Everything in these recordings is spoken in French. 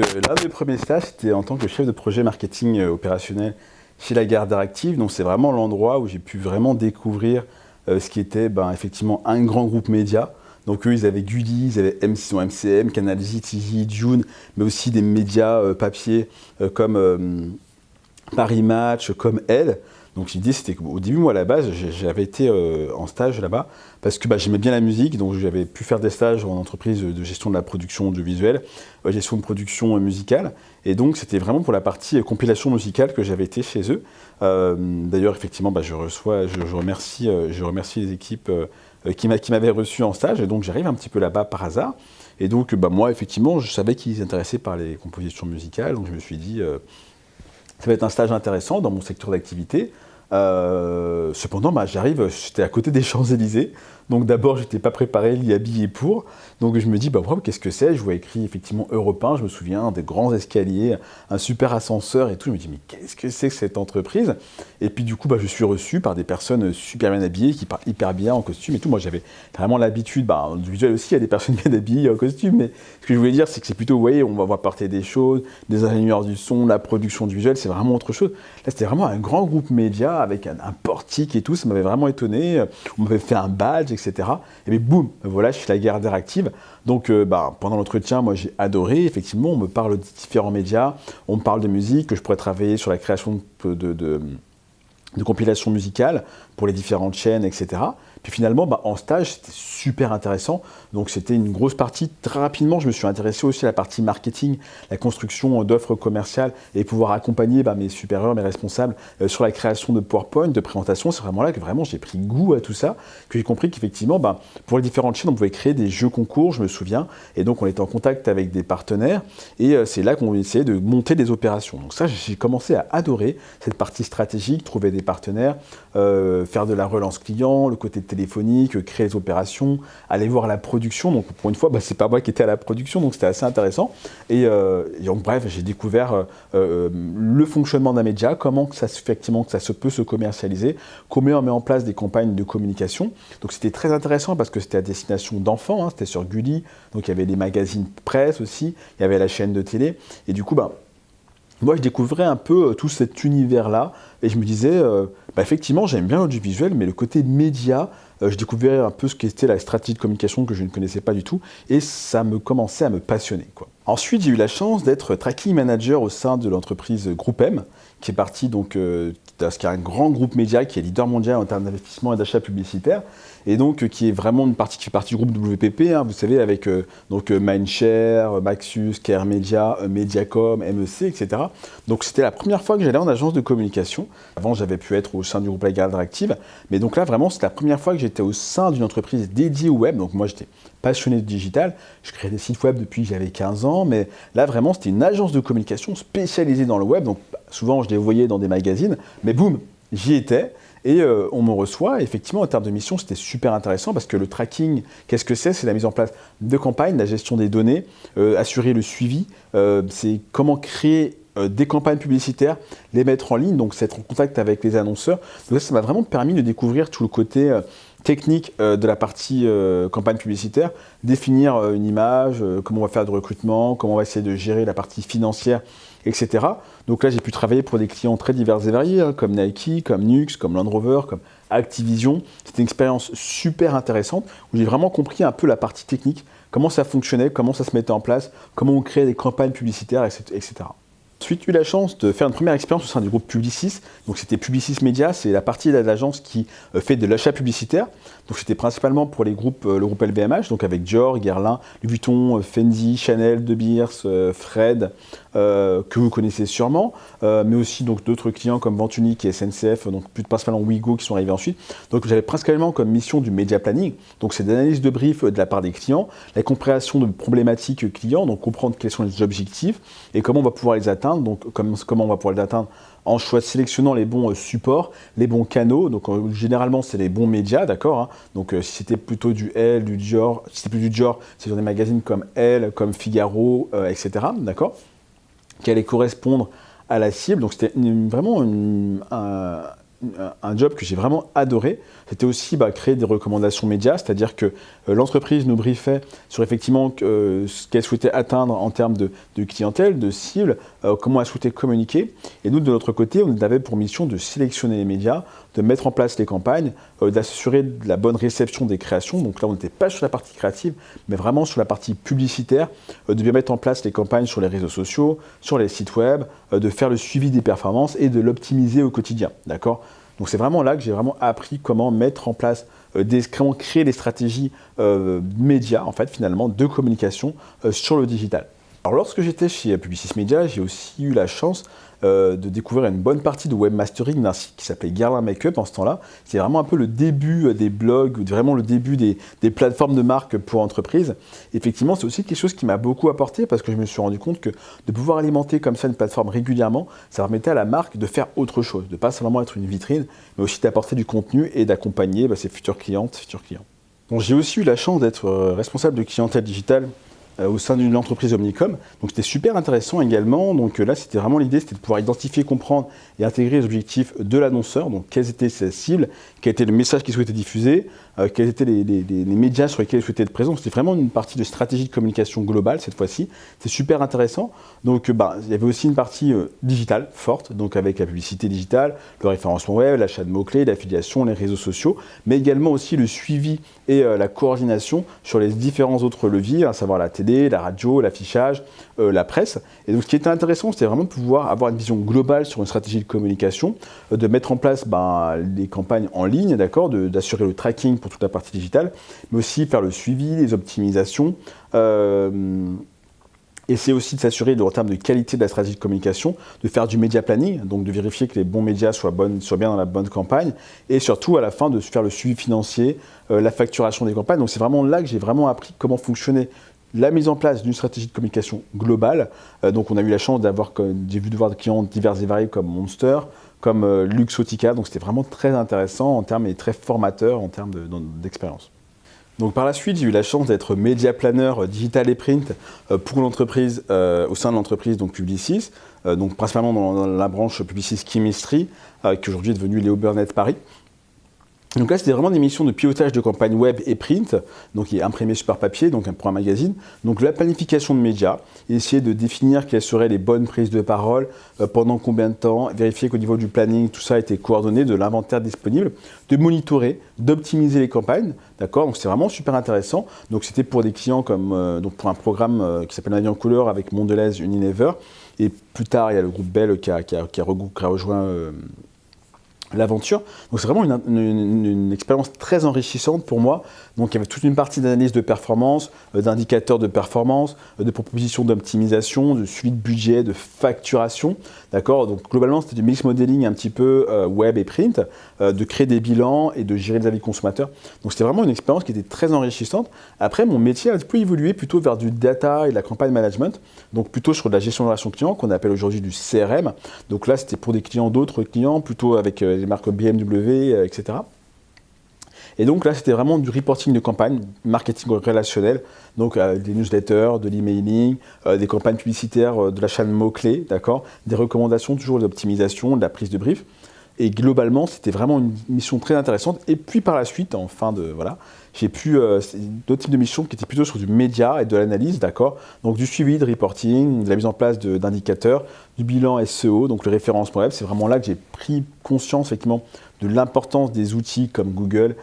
l'un des premiers stages, c'était en tant que chef de projet marketing opérationnel chez Lagardère Active. Donc c'est vraiment l'endroit où j'ai pu vraiment découvrir ce qui était effectivement un grand groupe média. Donc eux, ils avaient Gulli, ils avaient MCM, Canal J, TJ, June, mais aussi des médias papier comme Paris Match, comme Elle. Donc l'idée, c'était qu'au début, moi, à la base, j'avais été en stage là-bas parce que j'aimais bien la musique, donc j'avais pu faire des stages en entreprise de gestion de la production audiovisuelle, gestion de production musicale, et donc c'était vraiment pour la partie compilation musicale que j'avais été chez eux. D'ailleurs, effectivement, je remercie les équipes qui m'avaient reçu en stage, et donc j'arrive un petit peu là-bas par hasard. Et donc, moi, effectivement, je savais qu'ils s'intéressaient par les compositions musicales, donc je me suis dit, ça va être un stage intéressant dans mon secteur d'activité. Cependant, j'arrive, j'étais à côté des Champs-Élysées, donc d'abord j'étais pas préparé ni habillé pour, donc je me dis qu'est-ce que c'est? Je vois écrit effectivement Europe 1, je me souviens des grands escaliers, un super ascenseur et tout, je me dis mais qu'est-ce que c'est que cette entreprise? Et puis du coup je suis reçu par des personnes super bien habillées qui parlent hyper bien en costume et tout. Moi j'avais vraiment l'habitude, du visuel aussi il y a des personnes bien habillées en costume, mais ce que je voulais dire c'est que c'est plutôt, vous voyez, on va voir porter des choses, des ingénieurs du son, la production du visuel, c'est vraiment autre chose. Là c'était vraiment un grand groupe média avec un portique et tout, ça m'avait vraiment étonné, on m'avait fait un badge, etc. Et bien boum, voilà, je suis Lagardère Active. Donc pendant l'entretien, moi j'ai adoré, effectivement, on me parle de différents médias, on me parle de musique, que je pourrais travailler sur la création de compilations musicales pour les différentes chaînes, etc. Puis finalement, en stage, c'était super intéressant. Donc c'était une grosse partie. Très rapidement, je me suis intéressé aussi à la partie marketing, la construction d'offres commerciales et pouvoir accompagner mes supérieurs, mes responsables sur la création de PowerPoint, de présentations. C'est vraiment là que j'ai pris goût à tout ça, que j'ai compris qu'effectivement, pour les différentes chaînes, on pouvait créer des jeux concours, je me souviens. Et donc on était en contact avec des partenaires et c'est là qu'on essayait de monter des opérations. Donc ça, j'ai commencé à adorer cette partie stratégique, trouver des partenaires, faire de la relance client, le côté téléphonique, créer des opérations, aller voir la production. Donc pour une fois, c'est pas moi qui étais à la production, donc c'était assez intéressant. Et donc bref, j'ai découvert le fonctionnement d'un média, comment que ça se peut se commercialiser, comment on met en place des campagnes de communication. Donc c'était très intéressant parce que c'était à destination d'enfants, c'était sur Gulli, donc il y avait les magazines presse aussi, il y avait la chaîne de télé, et du coup moi, je découvrais un peu tout cet univers-là et je me disais, effectivement, j'aime bien l'audiovisuel, mais le côté média, je découvrais un peu ce qu'était la stratégie de communication que je ne connaissais pas du tout et ça me commençait à me passionner, quoi. Ensuite, j'ai eu la chance d'être tracking manager au sein de l'entreprise Groupe M, qui est partie parce qu'il y a un grand groupe média qui est leader mondial en termes d'investissement et d'achat publicitaire, et donc qui est vraiment une partie qui fait partie du groupe WPP, vous savez, avec Mindshare, Maxus, KR Media, Mediacom, MEC, etc. Donc c'était la première fois que j'allais en agence de communication. Avant, j'avais pu être au sein du groupe Lagardère Active, mais donc là, vraiment, c'est la première fois que j'étais au sein d'une entreprise dédiée au web. Donc moi, j'étais passionné de digital, je créais des sites web depuis que j'avais 15 ans, mais là, vraiment, c'était une agence de communication spécialisée dans le web. Donc souvent, je les voyais dans des magazines, mais boum, j'y étais. Et on me reçoit, et effectivement, en termes de mission, c'était super intéressant parce que le tracking, qu'est-ce que c'est? C'est la mise en place de campagnes, la gestion des données, assurer le suivi, c'est comment créer des campagnes publicitaires, les mettre en ligne, donc c'est être en contact avec les annonceurs. Donc ça m'a vraiment permis de découvrir tout le côté technique de la partie campagne publicitaire, définir une image, comment on va faire de recrutement, comment on va essayer de gérer la partie financière, etc. Donc là, j'ai pu travailler pour des clients très divers et variés, comme Nike, comme Nux, comme Land Rover, comme Activision. C'était une expérience super intéressante où j'ai vraiment compris un peu la partie technique, comment ça fonctionnait, comment ça se mettait en place, comment on créait des campagnes publicitaires, etc. Ensuite, j'ai eu la chance de faire une première expérience au sein du groupe Publicis. Donc, c'était Publicis Media, c'est la partie de l'agence qui fait de l'achat publicitaire. Donc, c'était principalement pour le groupe LVMH, donc avec Dior, Guerlain, Louis Vuitton, Fendi, Chanel, De Beers, Fred, que vous connaissez sûrement, mais aussi donc d'autres clients comme Vente Unique et SNCF, donc plus principalement Ouigo qui sont arrivés ensuite. Donc, j'avais principalement comme mission du média planning. Donc, c'est d'analyse de brief de la part des clients, la compréhension de problématiques clients, donc comprendre quels sont les objectifs et comment on va pouvoir les atteindre. Donc, comment on va pouvoir les atteindre en sélectionnant les bons supports, les bons canaux. Donc, généralement, c'est les bons médias, d'accord. Donc, si c'était plutôt du Elle, du Dior, si c'était plus du Dior, c'est dans des magazines comme Elle, comme Figaro, etc., d'accord, qui allaient correspondre à la cible. Donc, c'était vraiment un job que j'ai vraiment adoré. C'était aussi créer des recommandations médias, c'est-à-dire que l'entreprise nous briefait sur effectivement ce qu'elle souhaitait atteindre en termes de clientèle, de cible, comment elle souhaitait communiquer. Et nous, de notre côté, on avait pour mission de sélectionner les médias, de mettre en place les campagnes, d'assurer la bonne réception des créations. Donc là, on n'était pas sur la partie créative, mais vraiment sur la partie publicitaire, de bien mettre en place les campagnes sur les réseaux sociaux, sur les sites web, de faire le suivi des performances et de l'optimiser au quotidien. D'accord ? Donc c'est vraiment là que j'ai vraiment appris comment mettre en place, comment créer des stratégies médias, en fait, finalement, de communication sur le digital. Alors lorsque j'étais chez Publicis Media, j'ai aussi eu la chance de découvrir une bonne partie de webmastering d'un site qui s'appelait Guerlain Makeup en ce temps-là. C'est vraiment un peu le début des blogs, vraiment le début des plateformes de marque pour entreprises. Effectivement, c'est aussi quelque chose qui m'a beaucoup apporté parce que je me suis rendu compte que de pouvoir alimenter comme ça une plateforme régulièrement, ça permettait à la marque de faire autre chose, de pas seulement être une vitrine, mais aussi d'apporter du contenu et d'accompagner ses futures clientes, futurs clients. Bon, j'ai aussi eu la chance d'être responsable de clientèle digitale au sein d'une entreprise Omnicom. Donc c'était super intéressant également. Donc là, c'était vraiment l'idée, c'était de pouvoir identifier, comprendre et intégrer les objectifs de l'annonceur. Donc quelles étaient ses cibles, quel était le message qu'il souhaitait diffuser, quels étaient les médias sur lesquels il souhaitait être présent. C'était vraiment une partie de stratégie de communication globale cette fois-ci. C'est super intéressant. Donc il y avait aussi une partie digitale forte, donc avec la publicité digitale, le référencement web, l'achat de mots-clés, l'affiliation, les réseaux sociaux, mais également aussi le suivi et la coordination sur les différents autres leviers, à savoir la télé, la radio, l'affichage, la presse. Et donc ce qui était intéressant, c'était vraiment de pouvoir avoir une vision globale sur une stratégie de communication, de mettre en place les campagnes en ligne, d'accord, d'assurer le tracking pour toute la partie digitale, mais aussi faire le suivi, les optimisations. Essayer aussi de s'assurer en termes de qualité de la stratégie de communication, de faire du media planning, donc de vérifier que les bons médias soient bien dans la bonne campagne, et surtout à la fin de faire le suivi financier, la facturation des campagnes. Donc c'est vraiment là que j'ai vraiment appris comment fonctionnait la mise en place d'une stratégie de communication globale. Donc on a eu la chance j'ai vu de voir des clients divers et variés comme Monster, comme Luxottica, donc c'était vraiment très intéressant en termes et très formateur en termes d'expérience. Donc par la suite, j'ai eu la chance d'être média planner digital et print pour l'entreprise, au sein de l'entreprise donc Publicis, donc principalement dans la branche Publicis Chemistry, qui aujourd'hui est devenue Léo Burnett Paris. Donc là, c'était vraiment des missions de pilotage de campagne web et print, donc qui est imprimé sur papier, donc pour un magazine. Donc la planification de médias, essayer de définir quelles seraient les bonnes prises de parole, pendant combien de temps, vérifier qu'au niveau du planning, tout ça a été coordonné, de l'inventaire disponible, de monitorer, d'optimiser les campagnes, d'accord. Donc c'était vraiment super intéressant. Donc c'était pour des clients comme donc pour un programme qui s'appelle La vie en couleur avec Mondelez, Unilever, et plus tard il y a le groupe Bell qui a rejoint l'aventure. Donc c'est vraiment une expérience très enrichissante pour moi. Donc il y avait toute une partie d'analyse de performance, d'indicateurs de performance, de propositions d'optimisation, de suivi de budget, de facturation. D'accord. Donc globalement c'était du mix modeling un petit peu web et print, de créer des bilans et de gérer des avis consommateurs. Donc c'était vraiment une expérience qui était très enrichissante. Après mon métier a un peu évolué plutôt vers du data et de la campagne management, donc plutôt sur de la gestion de relations clients qu'on appelle aujourd'hui du CRM. Donc là c'était pour des clients, d'autres clients, plutôt avec les marques BMW, etc. Et donc là, c'était vraiment du reporting de campagne, marketing relationnel, donc des newsletters, de l'emailing, des campagnes publicitaires, de l'achat de mots-clés, d'accord, des recommandations, toujours d'optimisation, de la prise de brief. Et globalement, c'était vraiment une mission très intéressante. Et puis par la suite, j'ai pu d'autres types de missions qui étaient plutôt sur du média et de l'analyse, d'accord. Donc du suivi, de reporting, de la mise en place d'indicateurs, du bilan SEO, donc le référencement web. C'est vraiment là que j'ai pris conscience effectivement de l'importance des outils comme Google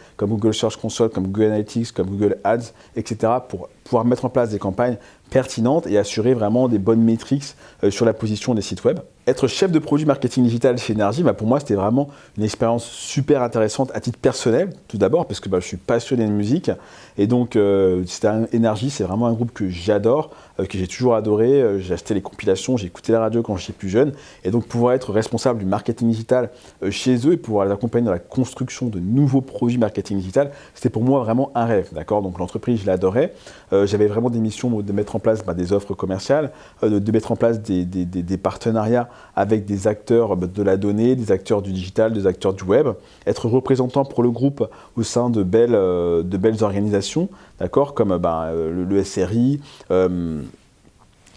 Search Console, comme Google Analytics, comme Google Ads, etc. pour pouvoir mettre en place des campagnes pertinentes et assurer vraiment des bonnes métriques sur la position des sites web. Être chef de produit marketing digital chez Energy, pour moi, c'était vraiment une expérience super intéressante à titre personnel, tout d'abord, parce que je suis passionné de musique. Et donc, Energy, c'est vraiment un groupe que j'adore, que j'ai toujours adoré. J'ai acheté les compilations, j'ai écouté la radio quand j'étais plus jeune. Et donc, pouvoir être responsable du marketing digital chez eux et pouvoir les accompagner dans la construction de nouveaux produits marketing digital, c'était pour moi vraiment un rêve, d'accord. Donc, l'entreprise, je l'adorais. J'avais vraiment des missions de mettre en place des offres commerciales, de mettre en place des partenariats avec des acteurs de la donnée, des acteurs du digital, des acteurs du web, être représentant pour le groupe au sein de belles organisations, d'accord, comme le SRI,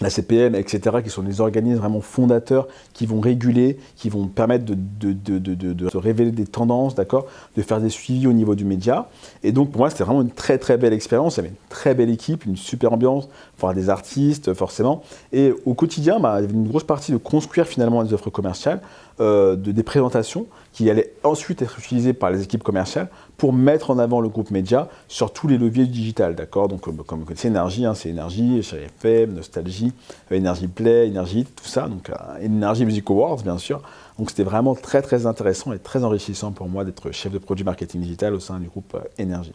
la CPM, etc., qui sont des organismes vraiment fondateurs, qui vont réguler, qui vont permettre de révéler des tendances, d'accord, de faire des suivis au niveau du média. Et donc pour moi, c'était vraiment une très très belle expérience. Il y avait une très belle équipe, une super ambiance, voir des artistes forcément. Et au quotidien, il y avait une grosse partie de construire finalement des offres commerciales, des présentations qui allaient ensuite être utilisées par les équipes commerciales pour mettre en avant le groupe média sur tous les leviers du digital, d'accord. Donc comme vous connaissez Énergie, c'est Énergie, Chérie FM, Nostalgie, Énergie Play, Énergie, tout ça, donc Énergie Music Awards bien sûr. Donc c'était vraiment très très intéressant et très enrichissant pour moi d'être chef de produit marketing digital au sein du groupe Énergie.